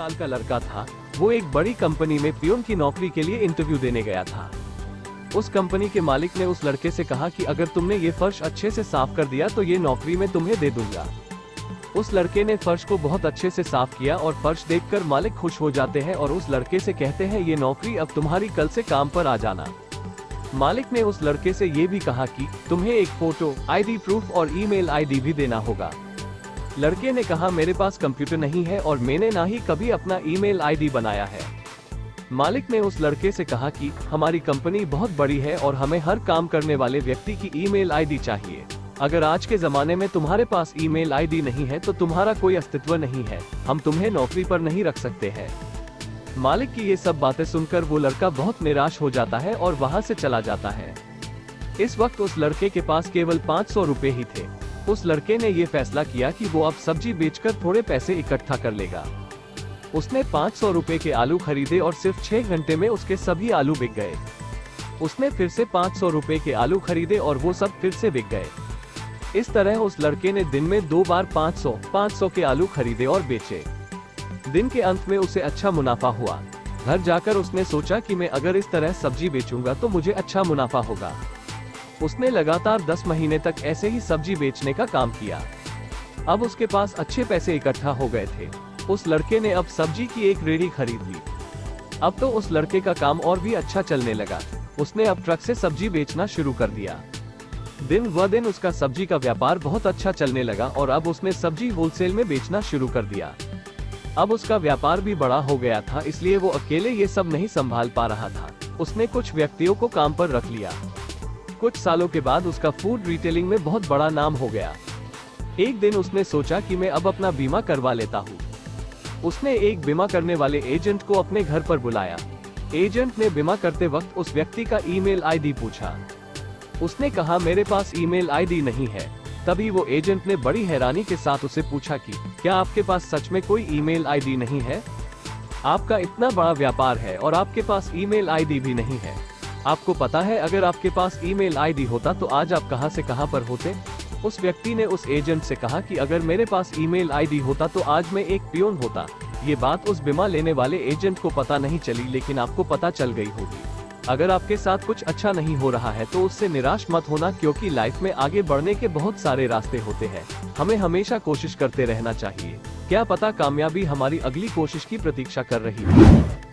साल का लड़का था। वो एक बड़ी कंपनी में पियून की नौकरी के लिए इंटरव्यू देने गया था। उस कंपनी के मालिक ने उस लड़के से कहा कि अगर तुमने ये फर्श अच्छे से साफ कर दिया तो ये नौकरी मैं तुम्हें दे दूंगा। उस लड़के ने फर्श को बहुत अच्छे से साफ किया और फर्श देखकर मालिक खुश हो जाते हैं और उस लड़के से कहते हैं ये नौकरी अब तुम्हारी, कल से काम पर आ जाना। मालिक ने उस लड़के से ये भी कहा कि तुम्हें एक फोटो, आईडी प्रूफ और ईमेल आईडी भी देना होगा। लड़के ने कहा मेरे पास कंप्यूटर नहीं है और मैंने ना ही कभी अपना ईमेल आईडी बनाया है। मालिक ने उस लड़के से कहा कि हमारी कंपनी बहुत बड़ी है और हमें हर काम करने वाले व्यक्ति की ईमेल आईडी चाहिए। अगर आज के जमाने में तुम्हारे पास ईमेल आईडी नहीं है तो तुम्हारा कोई अस्तित्व नहीं है, हम तुम्हें नौकरी पर नहीं रख सकते हैं। मालिक की ये सब बातें सुनकर वो लड़का बहुत निराश हो जाता है और वहाँ से चला जाता है। इस वक्त उस लड़के के पास केवल 500 रुपए ही थे। उस लड़के ने ये फैसला किया कि वो अब सब्जी बेचकर थोड़े पैसे इकट्ठा कर लेगा। उसने 500 रुपए के आलू खरीदे और सिर्फ 6 घंटे में उसके सभी आलू बिक गए। उसने फिर से 500 रुपए के आलू खरीदे और वो सब फिर से बिक गए। इस तरह उस लड़के ने दिन में 2 बार 500 के आलू खरीदे और बेचे। दिन के अंत में उसे अच्छा मुनाफा हुआ। घर जाकर उसने सोचा कि मैं अगर इस तरह सब्जी बेचूंगा तो मुझे अच्छा मुनाफा होगा। उसने लगातार 10 महीने तक ऐसे ही सब्जी बेचने का काम किया। अब उसके पास अच्छे पैसे इकट्ठा हो गए थे। उस लड़के ने अब सब्जी की एक रेहड़ी खरीद ली। अब तो उस लड़के का काम और भी अच्छा चलने लगा। उसने अब ट्रक से सब्जी बेचना शुरू कर दिया। दिन व दिन उसका सब्जी का व्यापार बहुत अच्छा चलने लगा और अब उसने सब्जी होलसेल में बेचना शुरू कर दिया। अब उसका व्यापार भी बड़ा हो गया था, इसलिए वो अकेले ये सब नहीं संभाल पा रहा था। उसने कुछ व्यक्तियों को काम पर रख लिया। कुछ सालों के बाद उसका फूड रिटेलिंग में बहुत बड़ा नाम हो गया। एक दिन उसने सोचा कि मैं अब अपना बीमा करवा लेता हूँ। उसने एक बीमा करने वाले एजेंट को अपने घर पर बुलाया। एजेंट ने बीमा करते वक्त उस व्यक्ति का ईमेल आईडी पूछा। उसने कहा मेरे पास ईमेल आईडी नहीं है। तभी वो एजेंट ने बड़ी हैरानी के साथ उसे पूछा कि क्या आपके पास सच में कोई ईमेल आईडी नहीं है? आपका इतना बड़ा व्यापार है और आपके पास ईमेल आईडी भी नहीं है। आपको पता है अगर आपके पास ईमेल आईडी होता तो आज आप कहां से कहां पर होते? उस व्यक्ति ने उस एजेंट से कहा कि अगर मेरे पास ईमेल आईडी होता तो आज मैं एक पियून होता। ये बात उस बीमा लेने वाले एजेंट को पता नहीं चली, लेकिन आपको पता चल गई होगी। अगर आपके साथ कुछ अच्छा नहीं हो रहा है तो उससे निराश मत होना, क्योंकि लाइफ में आगे बढ़ने के बहुत सारे रास्ते होते हैं। हमें हमेशा कोशिश करते रहना चाहिए। क्या पता कामयाबी हमारी अगली कोशिश की प्रतीक्षा कर रही है।